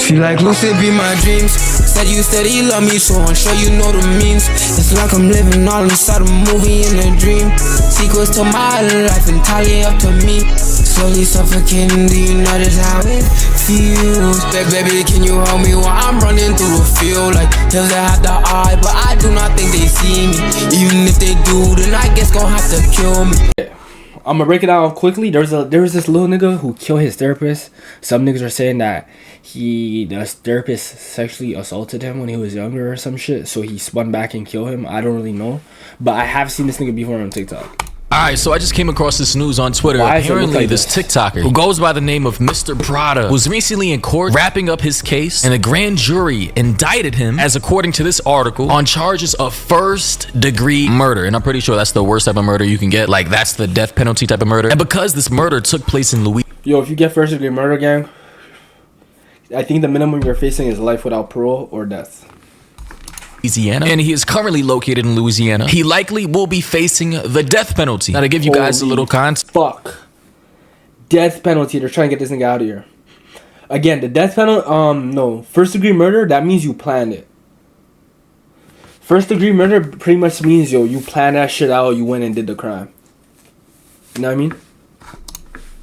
Feel like lucid be my dreams. Said you love me, so I'm sure you know the means. It's like I'm living all inside a movie in a dream. Sequels to my life entirely up to me. Slowly suffocating, do you notice how it feels? Baby, can you hold me while I'm running through the field? Like hills that have the eye, but I do not think they see me. Even if they do, then I guess gon' have to kill me. I'm gonna break it down quickly. There was this little nigga who killed his therapist. Some niggas are saying that the therapist sexually assaulted him when he was younger or some shit, so he spun back and killed him. I don't really know, but I have seen this nigga before on TikTok. Alright, so I just came across this news on Twitter. Apparently, like this TikToker who goes by the name of Mr. Prada was recently in court wrapping up his case, and a grand jury indicted him, as according to this article, on charges of first-degree murder. And I'm pretty sure that's the worst type of murder you can get. Like, that's the death penalty type of murder. And because this murder took place in Louisiana. Yo, if you get first-degree murder, gang, I think the minimum you're facing is life without parole or death. And he is currently located in Louisiana. He likely will be facing the death penalty. Now, to give you guys a little context. Fuck. Death penalty. They're trying to get this nigga out of here. Again, the death penalty, no. First degree murder, that means you planned it. First degree murder pretty much means, yo, you planned that shit out, you went and did the crime. You know what I mean?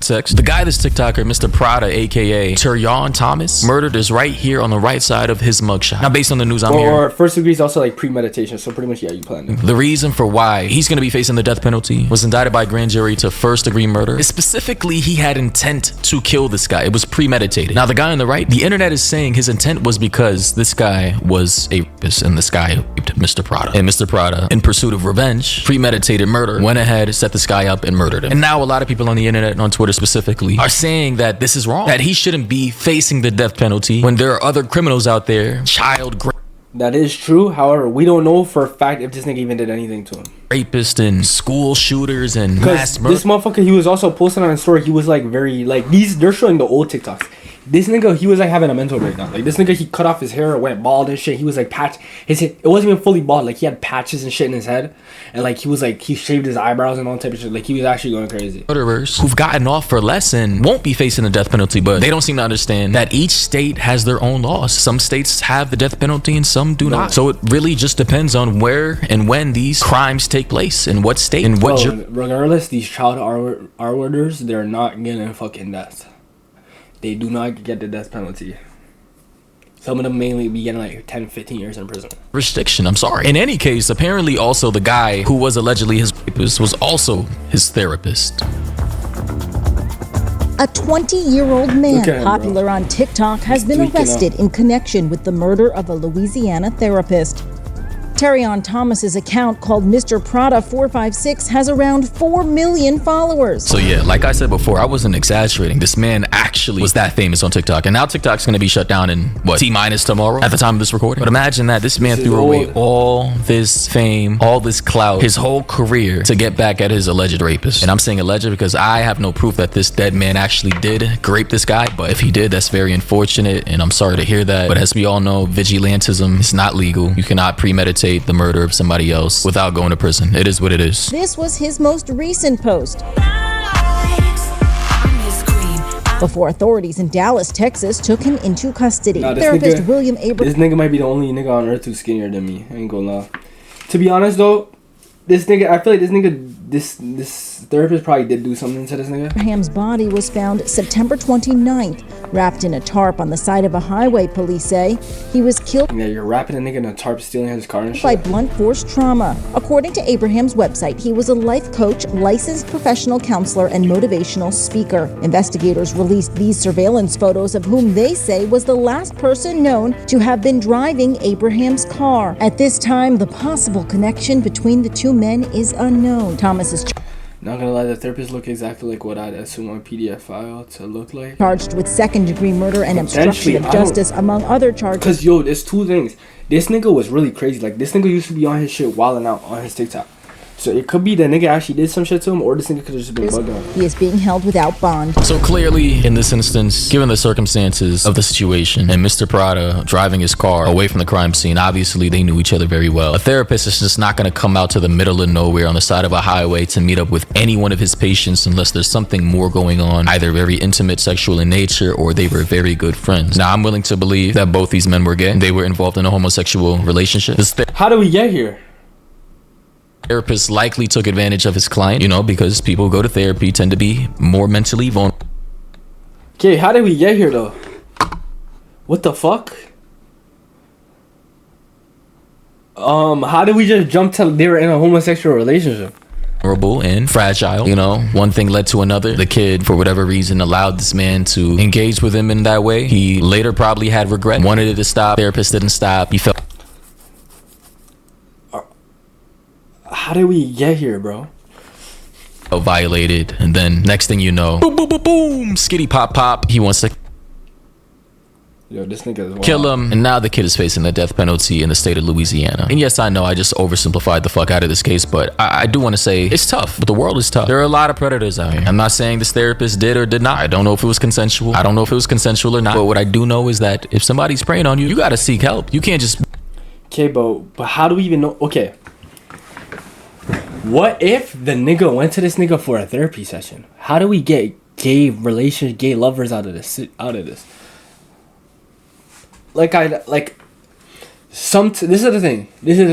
The guy, this TikToker, Mr. Prada, aka Tyrone Thomas, murdered is right here on the right side of his mugshot. Now, based on the news I'm hearing, or first degree is also like premeditation, so pretty much, yeah, you planned it. The reason for why he's going to be facing the death penalty was indicted by grand jury to first degree murder. Specifically, he had intent to kill this guy. It was premeditated. Now, the guy on the right, the internet is saying his intent was because this guy was a rapist, and this guy raped Mr. Prada. And Mr. Prada, in pursuit of revenge, premeditated murder, went ahead, set this guy up, and murdered him. And now a lot of people on the internet and on Twitter specifically are saying that this is wrong, that he shouldn't be facing the death penalty when there are other criminals out there, that is true. However, we don't know for a fact if this nigga even did anything to him. Rapists and school shooters and mass murder. This motherfucker, he was also posting on his story. He was like very like they're showing the old TikToks. This nigga, he was like having a mental breakdown. Like this nigga, he cut off his hair, went bald and shit. He was like his head, it wasn't even fully bald. Like he had patches and shit in his head, and like he shaved his eyebrows and all type of shit. Like he was actually going crazy. Murderers who've gotten off for less and won't be facing the death penalty, but they don't seem to understand that each state has their own laws. Some states have the death penalty and some do not. So it really just depends on where and when these crimes take place and what state and what. Regardless, these child R-worders, they're not getting fucking death. They do not get the death penalty. Some of them mainly be getting like 10, 15 years in prison. Restriction, I'm sorry. In any case, apparently also the guy who was allegedly his rapist was also his therapist. A 20-year-old man popular on TikTok has been arrested in connection with the murder of a Louisiana therapist. Tyrone Thomas's account, called Mr. Prada 456, has around 4 million followers. So yeah, like I said before, I wasn't exaggerating. This man actually was that famous on TikTok, and now TikTok's gonna be shut down in what, T-minus tomorrow at the time of this recording. But imagine that this man threw away all this fame, all this clout, his whole career to get back at his alleged rapist. And I'm saying alleged because I have no proof that this dead man actually did rape this guy, but if he did, that's very unfortunate, and I'm sorry to hear that. But as we all know, vigilantism is not legal. You cannot premeditate the murder of somebody else without going to prison. It is what it is. This was his most recent post. Before authorities in Dallas, Texas took him into custody. Therapist William Abraham. This nigga might be the only nigga on earth who's skinnier than me. I ain't gonna lie. To be honest though, this nigga, I feel like this therapist probably did do something to this nigga. Abraham's body was found September 29th, wrapped in a tarp on the side of a highway, police say. He was killed. Yeah, you're wrapping a nigga in a tarp, stealing his car and shit. By blunt force trauma. According to Abraham's website, he was a life coach, licensed professional counselor, and motivational speaker. Investigators released these surveillance photos of whom they say was the last person known to have been driving Abraham's car. At this time, the possible connection between the two men is unknown. Thomas is not gonna lie, the therapist look exactly like what I'd assume on PDF file to look like. Charged with second-degree murder and obstruction of justice, among other charges. Cause yo, there's two things. This nigga was really crazy. Like this nigga used to be on his shit wilding out on his TikTok. So it could be the nigga actually did some shit to him, or this nigga could have just been bugged out. He is being held without bond. So clearly, in this instance, given the circumstances of the situation and Mr. Prada driving his car away from the crime scene, obviously they knew each other very well. A therapist is just not going to come out to the middle of nowhere on the side of a highway to meet up with any one of his patients unless there's something more going on, either very intimate, sexual in nature, or they were very good friends. Now, I'm willing to believe that both these men were gay. They were involved in a homosexual relationship. How do we get here? Therapist likely took advantage of his client, you know, because people who go to therapy tend to be more mentally vulnerable. Okay, how did we get here though? What the fuck? How did we just jump to they were in a homosexual relationship? And fragile, you know, one thing led to another. The kid, for whatever reason, allowed this man to engage with him in that way. He later probably had regret, wanted it to stop. Therapist didn't stop. He felt. How did we get here, bro? Violated, and then next thing you know, boom, boom, boom, boom, skitty pop pop. He wants to Yo, this nigga is wild. kill him, and now the kid is facing the death penalty in the state of Louisiana. And yes, I know I just oversimplified the fuck out of this case, but I do want to say it's tough. But the world is tough. There are a lot of predators out here. I'm not saying this therapist did or did not. I don't know if it was consensual. I don't know if it was consensual or not. But what I do know is that if somebody's preying on you, you gotta seek help. You can't just. Okay, but how do we even know? Okay. What if the nigga went to this nigga for a therapy session? How do we get gay lovers out of this? This is the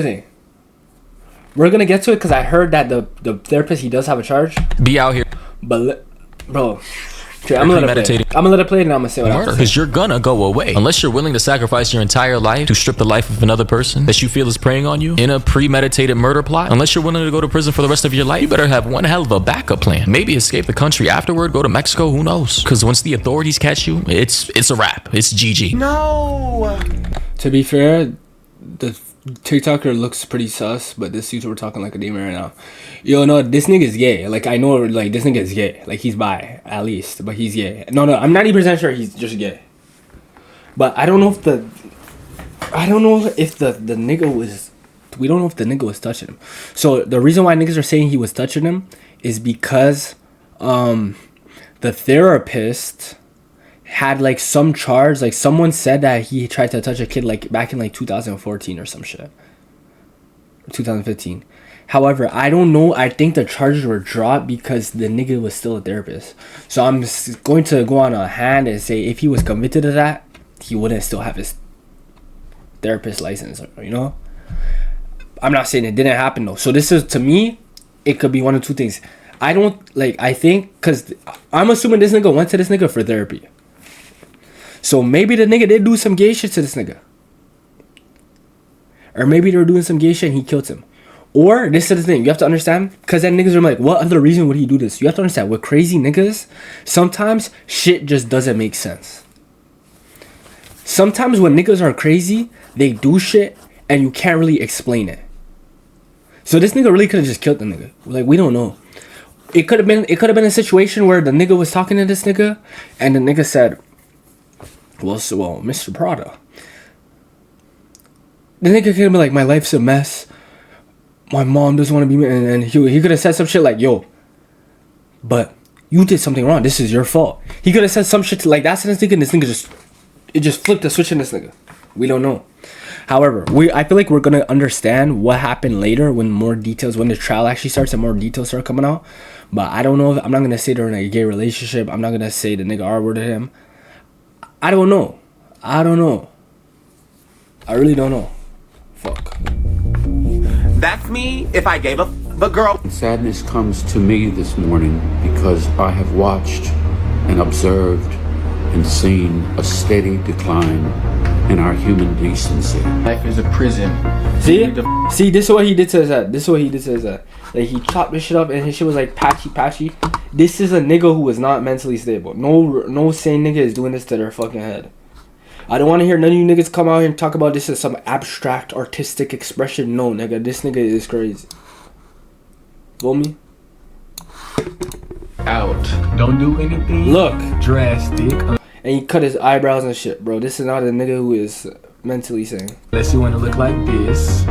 thing. We're gonna get to it because I heard that the therapist, he does have a charge. Be out here. But bro, okay, I'm gonna let it play. I'm gonna let it play and I'm gonna say what I have to say. Because you're gonna go away unless you're willing to sacrifice your entire life to strip the life of another person that you feel is preying on you in a premeditated murder plot. Unless you're willing to go to prison for the rest of your life, you better have one hell of a backup plan. Maybe escape the country afterward, go to Mexico, who knows? Because once the authorities catch you, it's a wrap. It's GG. No. To be fair, the TikToker looks pretty sus, but this dude we're talking like a demon right now. Yo, no, this nigga is gay. Like, I know, like, this nigga is gay. Like, he's bi, at least, but he's gay. No, I'm 90% sure he's just gay. But I don't know if the nigga was, we don't know if the nigga was touching him. So, the reason why niggas are saying he was touching him is because, the therapist had like some charge, like someone said that he tried to touch a kid like back in like 2014 or some shit, or 2015. However, I don't know. I think the charges were dropped because the nigga was still a therapist. So I'm going to go on a hand and say if he was convicted of that, he wouldn't still have his therapist license, you know? I'm not saying it didn't happen though. So this is, to me, it could be one of two things. I think, because I'm assuming this nigga went to this nigga for therapy. So maybe the nigga did do some gay shit to this nigga. Or maybe they were doing some gay shit and he killed him. Or, this is the thing, you have to understand, because then niggas are like, what other reason would he do this? You have to understand, with crazy niggas, sometimes shit just doesn't make sense. Sometimes when niggas are crazy, they do shit and you can't really explain it. So this nigga really could have just killed the nigga. Like, we don't know. It could have been a situation where the nigga was talking to this nigga and the nigga said, well, Mr. Prada. The nigga could have been like, my life's a mess. My mom doesn't want to be me. And he could have said some shit like, yo, but you did something wrong. This is your fault. He could have said some shit like that to this nigga, and this nigga just flipped the switch in this nigga. We don't know. However, I feel like we're going to understand what happened later when the trial actually starts and more details start coming out. But I don't know. I'm not going to say they're in a gay relationship. I'm not going to say the nigga R-worded him. I don't know. I really don't know. Fuck. That's me if I gave up the girl. Sadness comes to me this morning because I have watched and observed and seen a steady decline in our human decency. Life is a prison. See, this is what he did to his head. Like, he chopped this shit up and his shit was like patchy. This is a nigga who is not mentally stable. No sane nigga is doing this to their fucking head. I don't want to hear none of you niggas come out here and talk about this as some abstract artistic expression. No, nigga, this nigga is crazy. Feel me? Out. Don't do anything. Look. Drastic. And he cut his eyebrows and shit, bro. This is not a nigga who is mentally sane. Unless you want to look like this.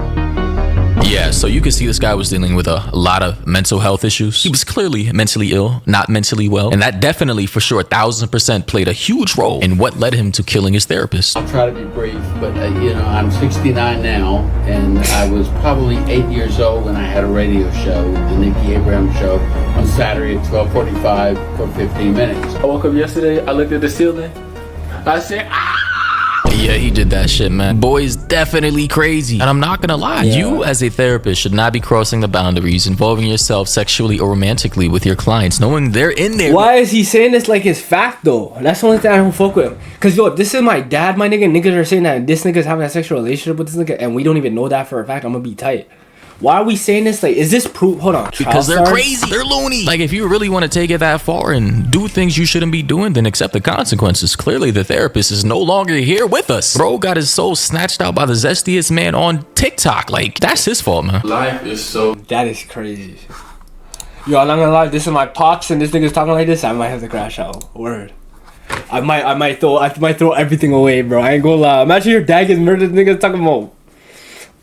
Yeah, so you can see this guy was dealing with a lot of mental health issues. He was clearly mentally ill, not mentally well, and that definitely, for sure, 1000% played a huge role in what led him to killing his therapist. I'll try to be brief, but you know, I'm 69 now, and I was probably 8 years old when I had a radio show, the Nikki Abraham Show, on Saturday at 12:45 for 15 minutes. I woke up yesterday, I looked at the ceiling, I said, ah! Yeah, he did that shit, man. Boy is definitely crazy. And I'm not gonna lie, you as a therapist should not be crossing the boundaries, involving yourself sexually or romantically with your clients, knowing they're in there. Why is he saying this like it's fact though? That's the only thing I don't fuck with him. Cause yo, if this is my dad, my nigga, niggas are saying that this nigga's having a sexual relationship with this nigga and we don't even know that for a fact, I'm gonna be tight. Why are we saying this? Like, is this proof? Hold on. Because they're crazy. They're loony. Like, if you really want to take it that far and do things you shouldn't be doing, then accept the consequences. Clearly, the therapist is no longer here with us. Bro got his soul snatched out by the zestiest man on TikTok. Like, that's his fault, man. Life is so... That is crazy. Yo, I'm not gonna lie. This is my pops and this nigga's talking like this. I might have to crash out. Word. I might throw everything away, bro. I ain't gonna lie. Imagine your dad gets murdered. Niggas talking about...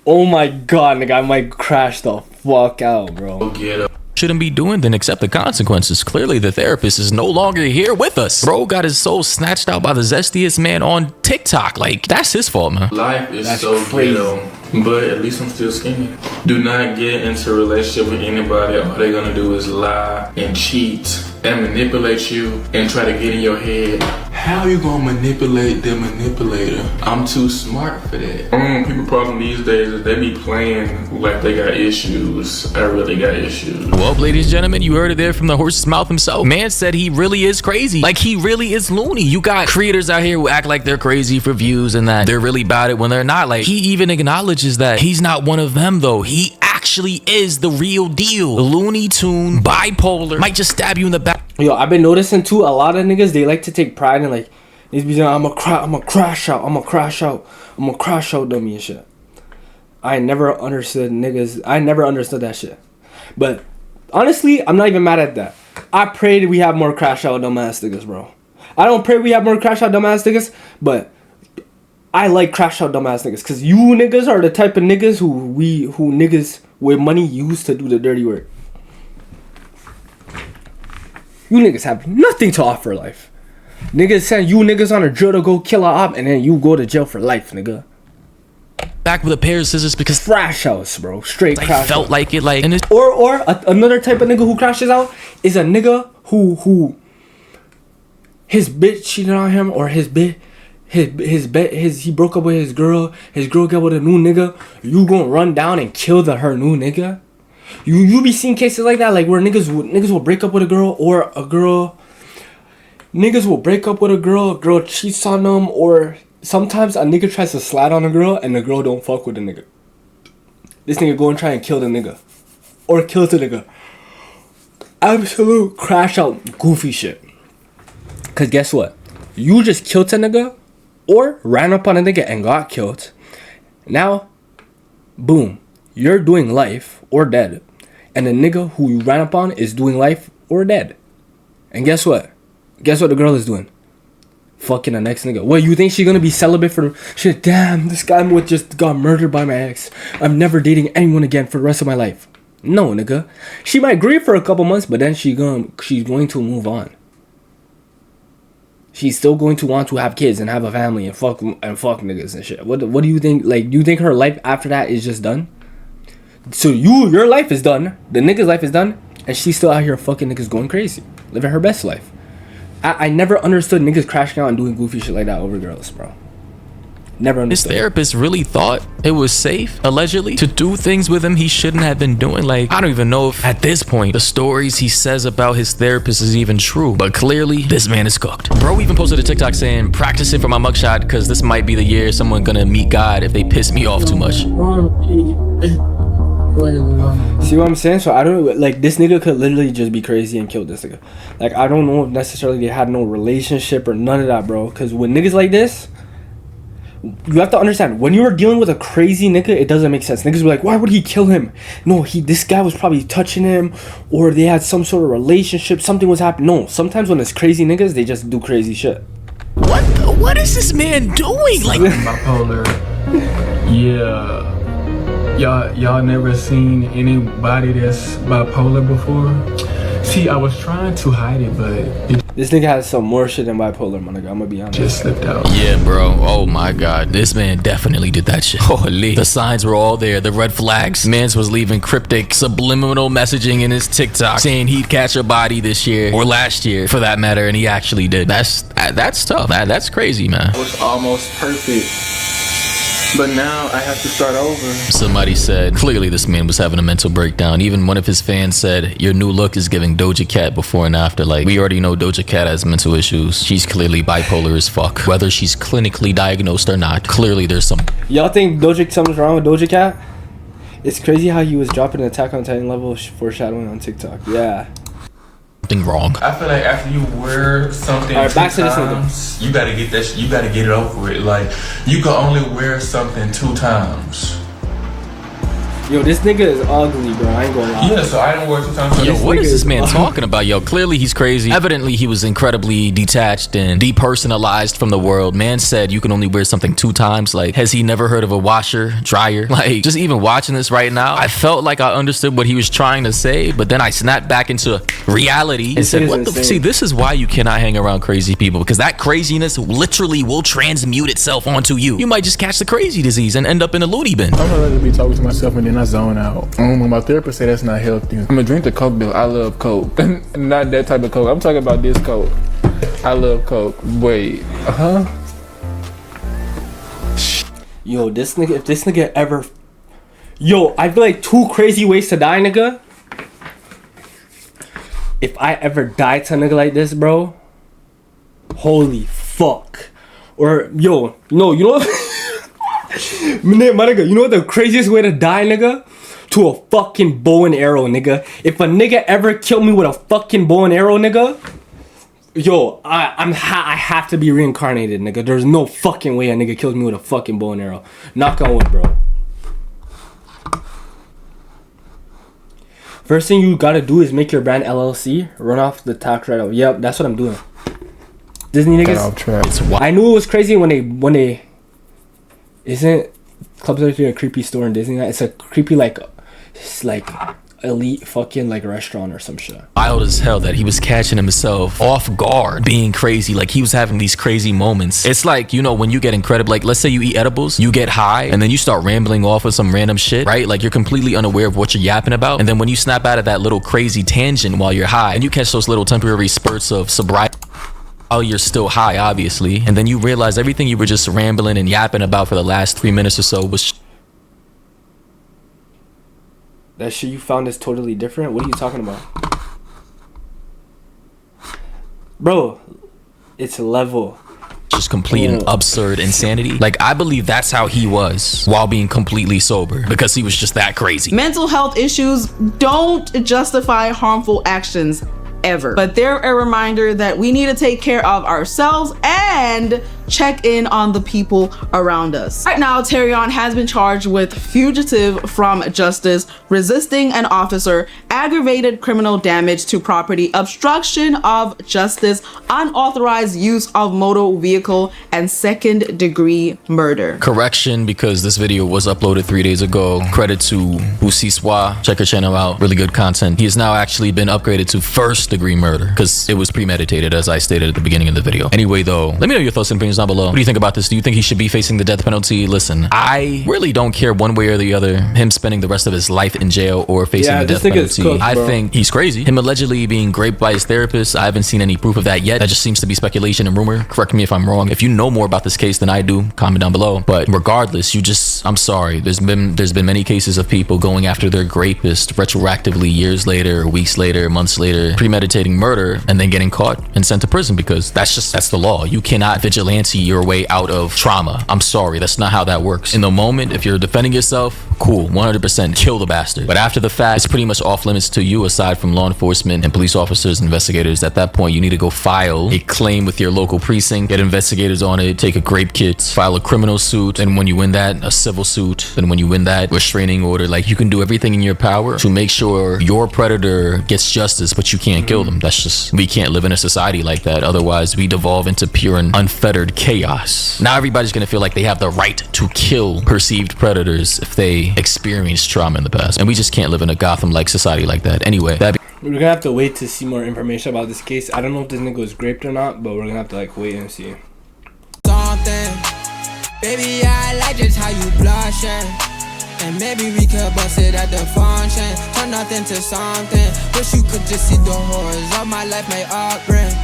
Oh my god, nigga, I might crash the fuck out, bro. Get up. Shouldn't be doing, then accept the consequences. Clearly, the therapist is no longer here with us. Bro got his soul snatched out by the zestiest man on TikTok. Like, that's his fault, man. Life is That's so crazy. ghetto, but at least I'm still skinny. Do not get into a relationship with anybody. All they're gonna do is lie and cheat and manipulate you and try to get in your head. How you gonna manipulate the manipulator? I'm too smart for that. People problem these days is they be playing like they got issues. I really got issues. Well, ladies and gentlemen, you heard it there from the horse's mouth himself. Man said he really is crazy. Like, he really is loony. You got creators out here who act like they're crazy for views and that they're really about it when they're not. Like, he even acknowledges that he's not one of them, though. He actually is the real deal. Looney Tune, bipolar, might just stab you in the back. Yo, I've been noticing too, a lot of niggas, they like to take pride in like, these be saying, I'm gonna crash out dummy and shit. I never understood that shit. But honestly, I'm not even mad at that. I pray that we have more crash out dumbass niggas, bro. I don't pray we have more crash out dumbass niggas, but I like crash out dumbass niggas. Cause you niggas are the type of niggas who niggas with money use to do the dirty work. You niggas have nothing to offer life. Niggas send you niggas on a drill to go kill a op and then you go to jail for life, nigga. Back with a pair of scissors because Crash house, bro. Straight I crash felt out. like it, like, and it's Another type of nigga who crashes out is a nigga who his bitch cheated on him, or he broke up with his girl got with a new nigga. You gonna run down and kill her new nigga? You be seeing cases like that, like where niggas will break up with a girl, or niggas will break up with a girl cheats on them, or sometimes a nigga tries to slide on a girl and the girl don't fuck with the nigga. This nigga go and try and kill the nigga, or kills the nigga. Absolute crash out goofy shit. Cause guess what? You just killed a nigga, or ran up on a nigga and got killed. Now, boom, you're doing life or dead. And the nigga who you ran up on is doing life or dead. And guess what? Guess what the girl is doing? Fucking the next nigga. What, you think she's gonna be celibate for shit? Damn, this guy just got murdered by my ex. I'm never dating anyone again for the rest of my life. No, nigga. She might grieve for a couple months, but then she's going to move on. She's still going to want to have kids and have a family and fuck niggas and shit. What do you think? Like, do you think her life after that is just done? So your life is done. The nigga's life is done, and she's still out here fucking niggas going crazy, living her best life. I never understood niggas crashing out and doing goofy shit like that over girls, bro. Never understood. His therapist really thought it was safe, allegedly, to do things with him he shouldn't have been doing. Like, I don't even know if at this point the stories he says about his therapist is even true, but clearly this man is cooked. Bro even posted a TikTok saying, practicing for my mugshot because this might be the year someone gonna meet God if they piss me off too much. See what I'm saying? So I don't, like, this nigga could literally just be crazy and kill this nigga. Like, I don't know if necessarily they had no relationship or none of that, bro. Because when niggas like this, you have to understand, when you are dealing with a crazy nigga, it doesn't make sense. Niggas be like, why would he kill him? No, this guy was probably touching him, or they had some sort of relationship, something was happening. No, sometimes when it's crazy niggas, they just do crazy shit. What is this man doing? Like, Bipolar. Yeah. Y'all never seen anybody that's bipolar before? See, I was trying to hide it, but it This nigga has some more shit than bipolar, my nigga. I'm gonna be honest. just slipped out. Yeah, bro. Oh my god. This man definitely did that shit. Holy. The signs were all there. The red flags. Mans was leaving cryptic, subliminal messaging in his TikTok saying he'd catch a body this year or last year for that matter, and he actually did. That's tough. That's crazy, man. It was almost perfect, but now I have to start over. Somebody said clearly this man was having a mental breakdown. Even one of his fans said your new look is giving Doja Cat before and after. Like, we already know Doja Cat has mental issues. She's clearly bipolar as fuck. Whether she's clinically diagnosed or not, clearly there's some. Y'all think something's wrong with Doja Cat? It's crazy how he was dropping an Attack on Titan level foreshadowing on TikTok. Yeah. Something wrong. I feel like after you wear something Alright, back two to this times, you gotta get that. You gotta get it over with. Like, you can only wear something 2 times. Yo, this nigga is ugly, bro. I ain't gonna lie. Yeah, so I didn't wear 2 times. So Yo, this what nigga is this is man ugly. talking about? Yo, clearly he's crazy. Evidently he was incredibly detached and depersonalized from the world. Man said you can only wear something 2 times. Like, has he never heard of a washer, dryer? Like, just even watching this right now, I felt like I understood what he was trying to say, but then I snapped back into reality and This said, nigga's what the insane. see, this is why you cannot hang around crazy people, because that craziness literally will transmute itself onto you. You might just catch the crazy disease and end up in a loony bin. I'm gonna be talking to myself and then I zone out. My therapist said that's not healthy. I'm gonna drink the Coke bill. I love Coke. Not that type of Coke. I'm talking about this Coke. I love Coke. Wait, Yo, this nigga, if this nigga ever... Yo, I feel like 2 crazy ways to die, nigga. If I ever die to a nigga like this, bro. Holy fuck. Or, yo, no, you know what? My nigga, you know what the craziest way to die, nigga? To a fucking bow and arrow, nigga. If a nigga ever killed me with a fucking bow and arrow, nigga, yo, I have to be reincarnated, nigga. There's no fucking way a nigga kills me with a fucking bow and arrow. Knock on wood, bro. First thing you gotta do is make your brand LLC. Run off the tax write-off. Yep, that's what I'm doing. Disney niggas. It's wild. I knew it was crazy when they isn't Club 33 a creepy store in Disneyland? It's a creepy it's like elite fucking like restaurant or some shit. Wild as hell that he was catching himself off guard being crazy. Like, he was having these crazy moments. It's like, you know, when you get incredible, like, let's say you eat edibles, you get high and then you start rambling off with some random shit, right? Like, you're completely unaware of what you're yapping about, and then when you snap out of that little crazy tangent while you're high and you catch those little temporary spurts of sobriety while you're still high, obviously, and then you realize everything you were just rambling and yapping about for the last 3 minutes or so was That shit you found is totally different? What are you talking about? Bro, it's level. just complete and absurd insanity. Like, I believe that's how he was while being completely sober, because he was just that crazy. Mental health issues don't justify harmful actions ever, but they're a reminder that we need to take care of ourselves and check in on the people around us. Right now, Terrion has been charged with fugitive from justice, resisting an officer, aggravated criminal damage to property, obstruction of justice, unauthorized use of motor vehicle, and second-degree murder. Correction, because this video was uploaded 3 days ago. Credit to Usiswa. Check her channel out. Really good content. He has now actually been upgraded to first-degree murder because it was premeditated, as I stated at the beginning of the video. Anyway, though, let me know your thoughts and opinions down below. What do you think about this? Do you think he should be facing the death penalty? Listen, I really don't care one way or the other, him spending the rest of his life in jail or facing the death penalty. Cooked, I think he's crazy. Him allegedly being raped by his therapist, I haven't seen any proof of that yet. That just seems to be speculation and rumor. Correct me if I'm wrong. If you know more about this case than I do, comment down below. But regardless, I'm sorry. There's been many cases of people going after their rapist retroactively years later, weeks later, months later, premeditating murder, and then getting caught and sent to prison, because that's the law. You cannot vigilante your way out of trauma. I'm sorry, that's not how that works. In the moment, if you're defending yourself, cool, 100% kill the bastard. But after the fact, it's pretty much off limits to you, aside from law enforcement and police officers and investigators. At that point, you need to go file a claim with your local precinct, get investigators on it, take a grape kit, file a criminal suit, and when you win that, a civil civil suit. And when you win that restraining order, like, you can do everything in your power to make sure your predator gets justice, but you can't kill them. That's just, we can't live in a society like that. Otherwise, we devolve into pure and unfettered chaos. Now everybody's gonna feel like they have the right to kill perceived predators if they experienced trauma in the past. And we just can't live in a Gotham-like society like that. Anyway, we're gonna have to wait to see more information about this case. I don't know if this nigga was raped or not, but we're gonna have to like wait and see. Something, baby, I like just how you blushing. And maybe we could bust it at the function. Turn nothing to something. Wish you could just see the horrors of my life, my upbringing.